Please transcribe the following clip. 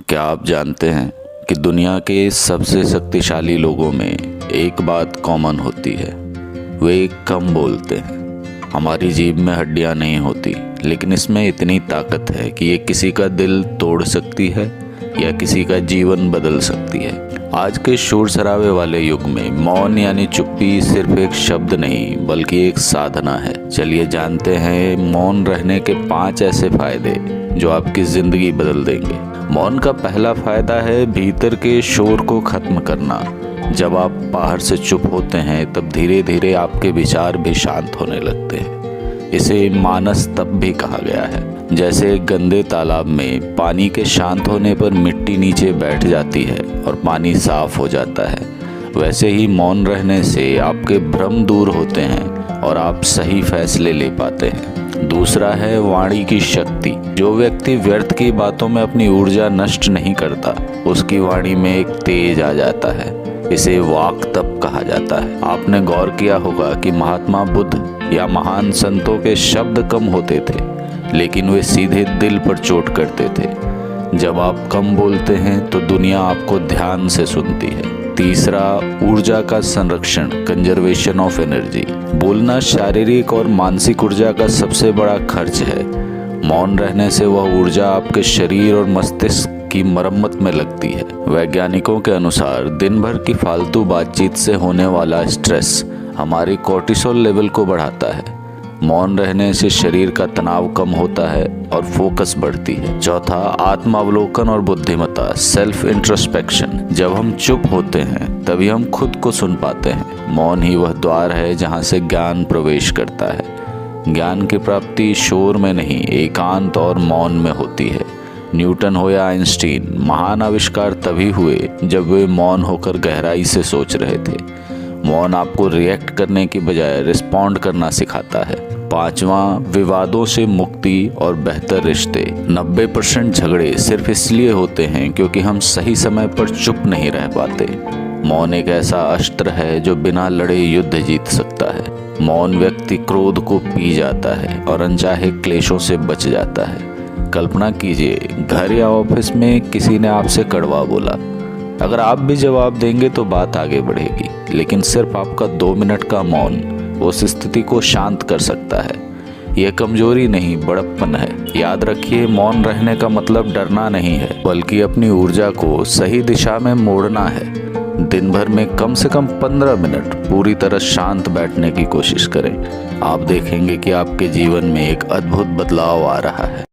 क्या आप जानते हैं कि दुनिया के सबसे शक्तिशाली लोगों में एक बात कॉमन होती है, वे कम बोलते हैं। हमारी जीभ में हड्डियां नहीं होती, लेकिन इसमें इतनी ताकत है कि ये किसी का दिल तोड़ सकती है या किसी का जीवन बदल सकती है। आज के शोर शराबे वाले युग में मौन यानी चुप्पी सिर्फ एक शब्द नहीं बल्कि एक साधना है। चलिए जानते हैं मौन रहने के 5 ऐसे फायदे जो आपकी जिंदगी बदल देंगे। मौन का पहला फायदा है भीतर के शोर को खत्म करना। जब आप बाहर से चुप होते हैं तब धीरे धीरे आपके विचार भी शांत होने लगते हैं। इसे मानस तप भी कहा गया है। जैसे गंदे तालाब में पानी के शांत होने पर मिट्टी नीचे बैठ जाती है और पानी साफ हो जाता है, वैसे ही मौन रहने से आपके भ्रम दूर होते हैं और आप सही फैसले ले पाते हैं। दूसरा है वाणी की शक्ति। जो व्यक्ति व्यर्थ की बातों में अपनी ऊर्जा नष्ट नहीं करता, उसकी वाणी में एक तेज आ जाता है। इसे वाक तप कहा जाता है। आपने गौर किया होगा कि महात्मा बुद्ध या महान संतों के शब्द कम होते थे, लेकिन वे सीधे दिल पर चोट करते थे। जब आप कम बोलते हैं तो दुनिया आपको ध्यान से सुनती है। तीसरा, ऊर्जा का संरक्षण, कंजर्वेशन ऑफ एनर्जी। बोलना शारीरिक और मानसिक ऊर्जा का सबसे बड़ा खर्च है। मौन रहने से वह ऊर्जा आपके शरीर और मस्तिष्क की मरम्मत में लगती है। वैज्ञानिकों के अनुसार दिन भर की फालतू बातचीत से होने वाला स्ट्रेस हमारे कोर्टिसोल लेवल को बढ़ाता है। मौन रहने से शरीर का तनाव कम होता है और फोकस बढ़ती है। चौथा, आत्मावलोकन और बुद्धिमत्ता, सेल्फ इंट्रोस्पेक्शन। जब हम चुप होते हैं तभी हम खुद को सुन पाते हैं। मौन ही वह द्वार है जहाँ से ज्ञान प्रवेश करता है। ज्ञान की प्राप्ति शोर में नहीं, एकांत और मौन में होती है। न्यूटन हो या आइंस्टीन, महान आविष्कार तभी हुए जब वे मौन होकर गहराई से सोच रहे थे। मौन आपको रिएक्ट करने की बजाय रिस्पॉन्ड करना सिखाता है। पांचवा, विवादों से मुक्ति और बेहतर रिश्ते। 90% झगड़े सिर्फ इसलिए होते हैं क्योंकि हम सही समय पर चुप नहीं रह पाते। मौन एक ऐसा अस्त्र है जो बिना लड़े युद्ध जीत सकता है। मौन व्यक्ति क्रोध को पी जाता है और अनचाहे क्लेशों से बच जाता है। कल्पना कीजिए, घर या ऑफिस में किसी ने आपसे कड़वा बोला। अगर आप भी जवाब देंगे तो बात आगे बढ़ेगी, लेकिन सिर्फ आपका 2 मिनट का मौन उस स्थिति को शांत कर सकता है। यह कमजोरी नहीं, बड़प्पन है। याद रखिए, मौन रहने का मतलब डरना नहीं है, बल्कि अपनी ऊर्जा को सही दिशा में मोड़ना है। दिन भर में कम से कम 15 मिनट पूरी तरह शांत बैठने की कोशिश करें। आप देखेंगे कि आपके जीवन में एक अद्भुत बदलाव आ रहा है।